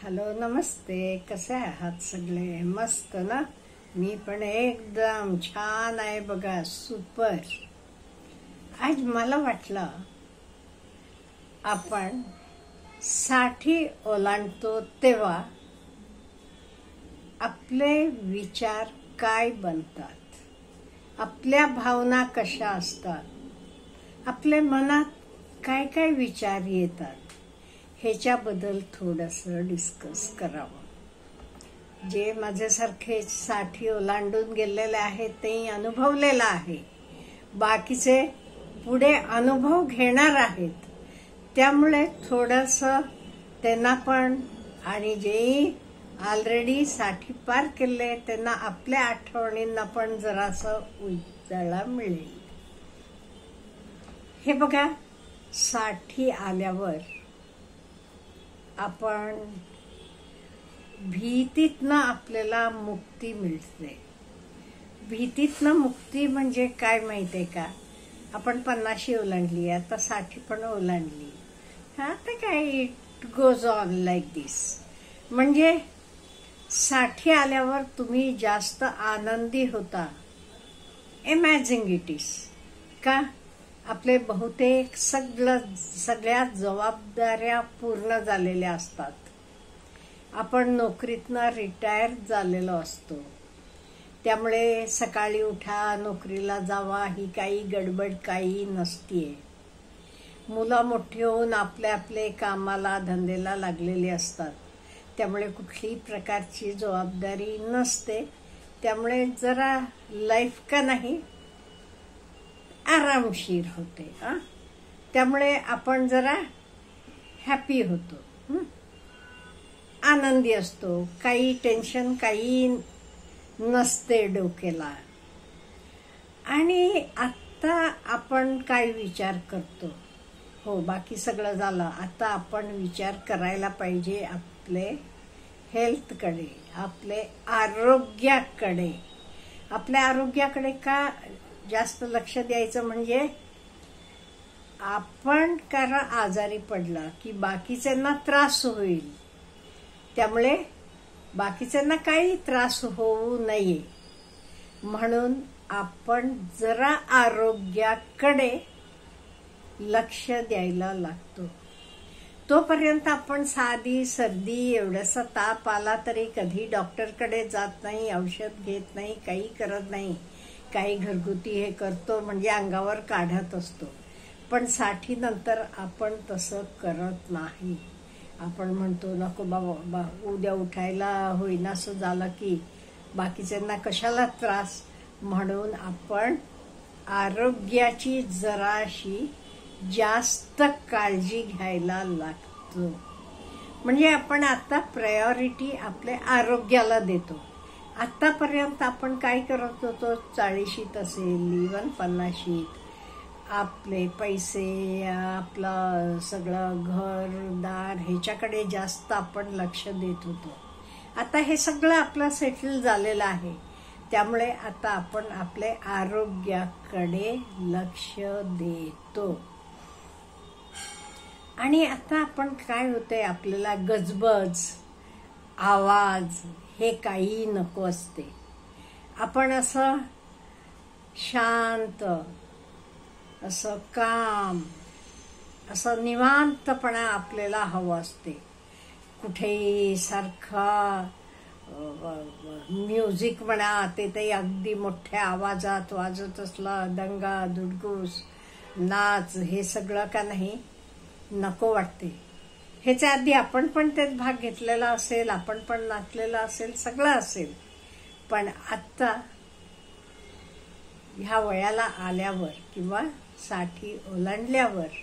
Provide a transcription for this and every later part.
Hello नमस्ते, कसे आहात सगळे? मस्त ना? मी पण एकदम छान आहे बघा, सुपर. आज मला वाटलं आपण 60 ओलांडतो तेव्हा आपले विचार काय बनतात, आपल्या भावना कशा असतात, आपल्या मनात काय काय विचार येतात, ह्याच्याबद्दल थोडंसं डिस्कस करावं. जे माझ्यासारखे 60 ओलांडून गेलेले आहेत ते अनुभवलेलं आहे, बाकीचे पुढे अनुभव घेणार आहेत. त्यामुळे थोडंसं त्यांना पण, आणि जे ऑलरेडी 60 पार केले त्यांना आपल्या आठवणींना पण जरासं उजाळा मिळेल. हे बघा, 60 आल्यावर आपण भीतीतनं आपल्याला मुक्ती मिळते. भीतीतनं मुक्ती म्हणजे काय माहितीये का? आपण 50 ओलांडली, आता 60 पण ओलांडली, आता काय इट गोज ऑन लाईक दिस. म्हणजे 60 आल्यावर तुम्ही जास्त आनंदी होता. इमॅजिन इट इज का? आपले बहुतेक सगळ्या जबाबदाऱ्या पूर्ण झालेल्या असतात. आपण नोकरीतनं रिटायर झालेलो असतो. त्यामुळे सकाळी उठा, नोकरीला जावा, ही काही गडबड काही नसतीये. मुलं मोठी होऊन आपले कामाला धंद्याला लागलेली असतात. त्यामुळे कुठलीही प्रकारची जबाबदारी नसते. त्यामुळे जरा लाईफ का नाही आरामशीर होते. त्यामुळे आपण जरा हॅपी होतो, आनंदी असतो. काही टेन्शन काही नसते डोक्याला. आणि आता आपण काय विचार करतो? हो, बाकी सगळं झालं. आता आपण विचार करायला पाहिजे आपले हेल्थकडे, आपले आरोग्याकडे. आपल्या आरोग्याकडे का जास्त लक्ष द्यायचं? म्हणजे आपण कारण आजारी पडला की बाकीच्यांना त्रास होईल. त्यामुळे बाकीच्यांना काही त्रास होऊ नये म्हणून आपण जरा आरोग्याकडे लक्ष द्यायला लागतो. तोपर्यंत आपण साधी सर्दी, एवढासा ताप आला तरी कधी डॉक्टरकडे जात नाही, औषध घेत नाही, काही करत नाही. काही घरगुती हे करतो म्हणजे अंगावर काढत असतो. पण 60 नंतर आपण तसं करत नाही. आपण म्हणतो नको बाबा, उद्या उठायला होईनासं झालं की बाकीच्यांना कशाला त्रास, म्हणून आपण आरोग्याची जराशी जास्त काळजी घ्यायला लागतो. म्हणजे आपण आता प्रायोरिटी आपल्या आरोग्याला देतो. आतापर्यंत आपण काय करत होतो? 40शीत असेल, इव्हन 50शीत आपले पैसे, आपलं सगळं घरदार ह्याच्याकडे जास्त आपण लक्ष देत होतो. आता हे सगळं आपलं सेटल झालेलं आहे. त्यामुळे आता आपण आपल्या आरोग्याकडे लक्ष देतो. आणि आता आपण काय होतंय, आपल्याला गजबज, आवाज हे काही नको असते. आपण असं शांत, असं काम, असं निवांतपणा आपल्याला हवं असते. कुठेही सारखा म्युझिक म्हणा, ते अगदी मोठ्या आवाजात वाजत असला, दंगा धुडगूस, नाच, हे सगळं का नाही नको वाटते. ह्याच्या आधी आपण पण त्यात भाग घेतलेला असेल, आपण पण नाचलेला असेल, सगळं असेल. पण आता ह्या वयाला आल्यावर किंवा 60 ओलांडल्यावर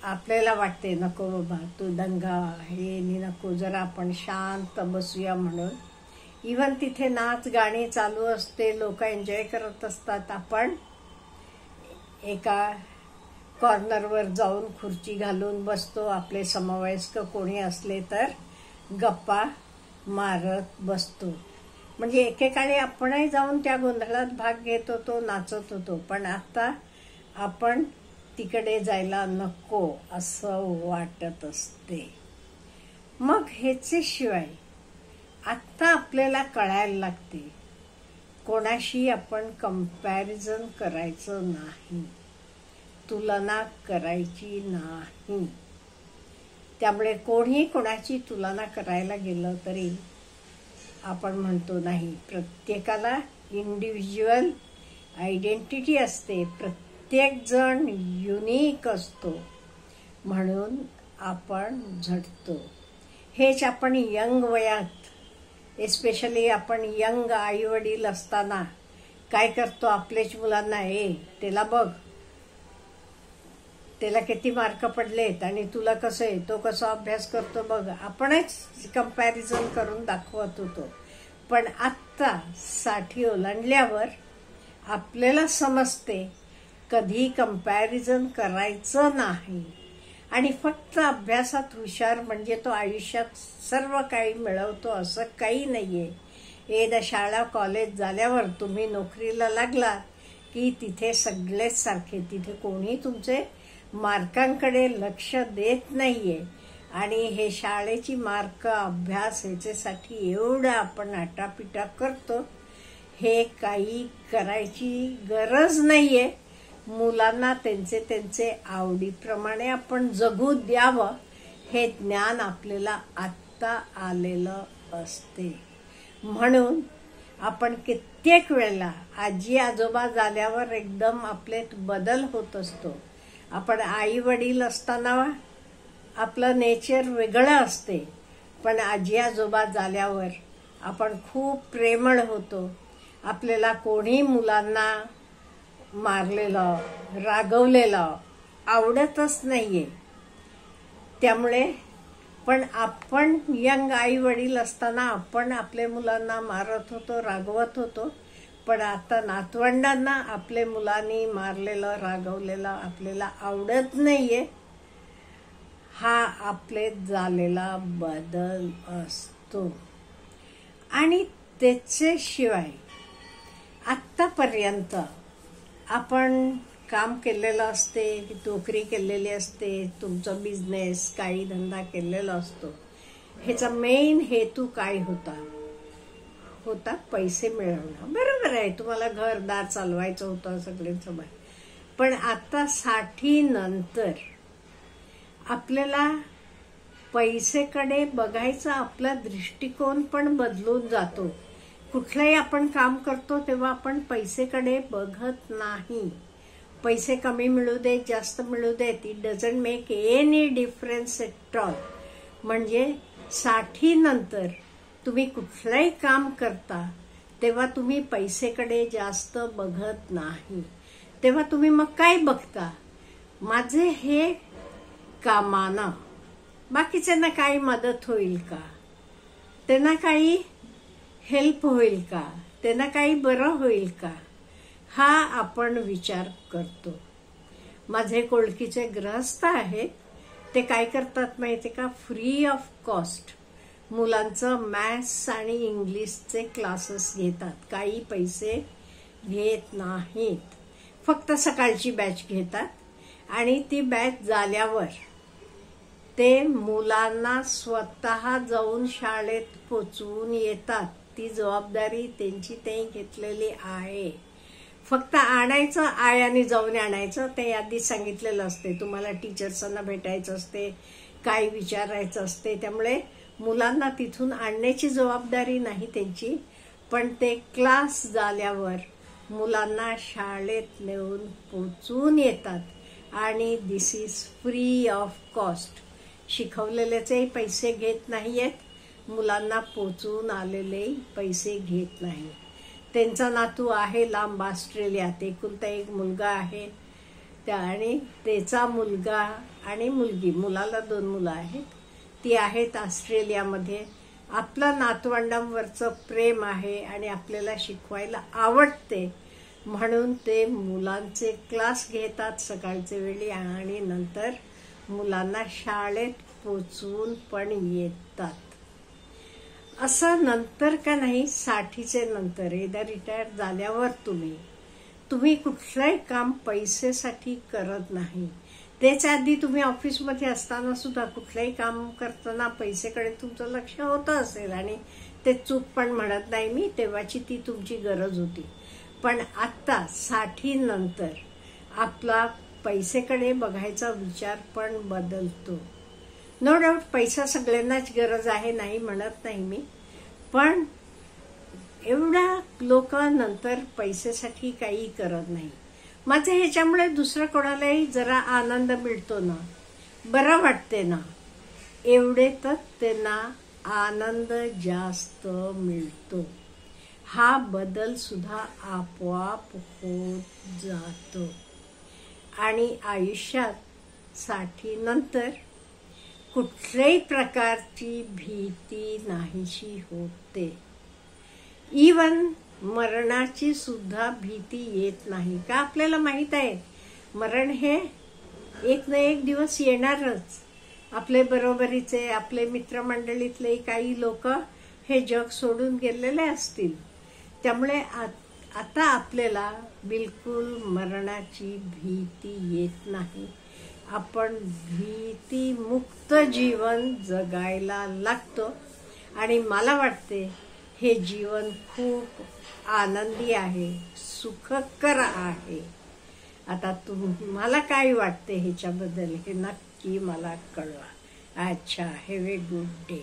आपल्याला वाटते नको बाबा, तो दंगा हे नको, जरा आपण शांत बसूया म्हणून. इव्हन तिथे नाच गाणी चालू असते, लोक एन्जॉय करत असतात. आपण एका कॉर्नरवर जाऊन खुर्ची घालून बसतो. आपले समवयस्क कोणी असले तर गप्पा मारत बसतो. म्हणजे एकेकाळी आपणही जाऊन त्या गोंधळात भाग घेत होतो, नाचत होतो. पण आता आपण तिकडे जायला नको असं वाटत असते. मग ह्याच्याशिवाय आत्ता आपल्याला कळायला लागते, कोणाशी आपण कंपॅरिझन करायचं नाही, तुलना करायची नाही. त्यामुळे कोणी कोणाची तुलना करायला गेलं तरी आपण म्हणतो नाही, प्रत्येकाला इंडिव्हिज्युअल आयडेंटिटी असते, प्रत्येक जण युनिक असतो, म्हणून आपण झटतो. हेच आपण यंग वयात, एस्पेशली आपण यंग आई वडील असताना काय करतो, आपल्याच मुलांना त्याला बघ, त्याला किती मार्क पडलेत आणि तुला कसं आहे, तो कसा अभ्यास करतो बघ, आपणच कंपॅरिझन करून दाखवत होतो. पण आत्ता 60 ओलांडल्यावर आपल्याला समजते कधी कंपॅरिझन करायचं नाही आणि फक्त अभ्यासात हुशार म्हणजे तो आयुष्यात सर्व काही मिळवतो असं काही नाहीये. एकदा शाळा कॉलेज झाल्यावर तुम्ही नोकरीला लागला की तिथे सगळेच सारखे, तिथे कोणी तुमचे मार्कांकडे लक्ष देत नाहीये. आणि हे शाळेची मार्क, अभ्यास ह्याच्यासाठी एवढं आपण आटापिटा करतो, हे काही करायची गरज नाहीये. मुलांना त्यांचे आवडीप्रमाणे आपण जगू द्यावं, हे ज्ञान आपल्याला आत्ता आलेलं असते. म्हणून आपण कित्येक वेळेला आजी आजोबा झाल्यावर एकदम आपले बदल होत असतो. आपण आई वडील असताना आपलं नेचर वेगळं असते, पण आजी आजोबा झाल्यावर आपण खूप प्रेमळ होतो. आपल्याला कोणी मुलांना मारलेलं, रागवलेलं आवडतच नाहीये. त्यामुळे पण आपण यंग आई वडील असताना आपण आपल्या मुलांना मारत होतो, रागवत होतो. पण आता नातवंडांना आपल्या मुलांनी मारलेलं, रागवलेलं आपल्याला आवडत नाहीये. हा आपले झालेला बदल असतो. आणि त्याच्याशिवाय आत्तापर्यंत आपण काम केलेलं असते, नोकरी केलेली असते, तुमचा बिझनेस, काही धंदा केलेला असतो. ह्याचा मेन हेतू काय होता? पैसे मिळवणं. बरोबर आहे, तुम्हाला घरदार चालवायचं होतं सगळ्यांचं. पण आता 60 नंतर आपल्याला पैसेकडे बघायचा आपला दृष्टिकोन पण बदलून जातो. कुठलंही आपण काम करतो तेव्हा आपण पैसेकडे बघत नाही. पैसे कमी मिळू देत, जास्त मिळू देत, it doesn't make any difference at all. म्हणजे 60 नंतर तुम्ही कुठलंही काम करता तेव्हा तुम्ही पैसेकडे जास्त बघत नाही. तेव्हा तुम्ही मग काय बघता? माझे हे कामानं बाकीच्यांना काही मदत होईल का? त्यांना काही हेल्प होईल का? त्यांना काही बरं होईल का? हा आपण विचार करतो. माझे ओळखीचे गृहस्थ आहेत, ते काय करतात माहितीये का? फ्री ऑफ कॉस्ट मुलांचं मॅथ्स आणि इंग्लिशचे क्लासेस घेतात. काही पैसे घेत नाहीत, फक्त सकाळची बॅच घेतात आणि ती बॅच झाल्यावर ते मुलांना स्वतः जाऊन शाळेत पोचवून येतात. ती जबाबदारी त्यांची ते घेतलेली आहे. फक्त आणायचं, आयाने जाऊन आणायचं, ते आधीच सांगितलेलं असते. तुम्हाला टीचर्सांना भेटायचं असते, काय विचारायचं असते. त्यामुळे मुलांना तिथून आणण्याची जबाबदारी नाही त्यांची. पण ते क्लास झाल्यावर मुलांना शाळेत नेऊन पोचवून येतात आणि दिस इज फ्री ऑफ कॉस्ट. शिकवलेल्याचे पैसे घेत नाहीयेत, मुलांना पोचवून आलेले पैसे घेत नाही. त्यांचा नातू आहे लांब ऑस्ट्रेलियात, एकुलता एक मुलगा आहे आणि त्याचा मुलगा आणि मुलगी, मुलाला 2 मुलं आहेत, ती आहेत ऑस्ट्रेलियामध्ये. आपलं नातवंडांवरचं प्रेम आहे आणि आपल्याला शिकवायला आवडते, म्हणून ते मुलांचे क्लास घेतात सकाळच्या वेळी आणि नंतर मुलांना शाळेत पोचवून पण येतात. असं नंतर का नाही, 60चे नंतर एकदा रिटायर झाल्यावर तुम्ही कुठलंही काम पैसेसाठी करत नाही. तेच आधी तुम्ही ऑफिसमध्ये असताना सुद्धा कुठलंही काम करताना पैसेकडे तुमचं लक्ष होतं असेल आणि ते चूक पण म्हणत नाही मी, तेव्हाची ती तुमची गरज होती. पण आता 60 नंतर आपला पैसेकडे बघायचा विचार पण बदलतो. नो डाऊट पैसा सगळ्यांनाच गरज आहे, नाही म्हणत नाही मी, पण एवढ्या लोक नंतर पैसेसाठी काही करत नाही. माझं ह्याच्यामुळे दुसरं कोणालाही जरा आनंद मिळतो ना, बरं वाटते ना, एवढे तर त्यांना आनंद जास्त मिळतो. हा बदल सुद्धा आपोआप होत जातो आणि आयुष्यात 60 नंतर कुठल्याही प्रकारची भीती नाहीशी होते. इवन मरणाची सुद्धा भीती येत नाही का? आपल्याला माहित आहे मरण हे एक ना एक दिवस येणारच. आपले बरोबरीचे, आपले मित्रमंडळीतले काही लोक हे जग सोडून गेलेले असतील. त्यामुळे आता आपल्याला बिलकुल मरणाची भीती येत नाही. आपण भीतीमुक्त जीवन जगायला लागतो आणि मला वाटते हे जीवन खूप आनंदी आहे, सुखकर आहे. आता तुम्हाला काय वाटते ह्याच्याबद्दल हे नक्की मला कळवा. अच्छा, हॅव ए गुड डे.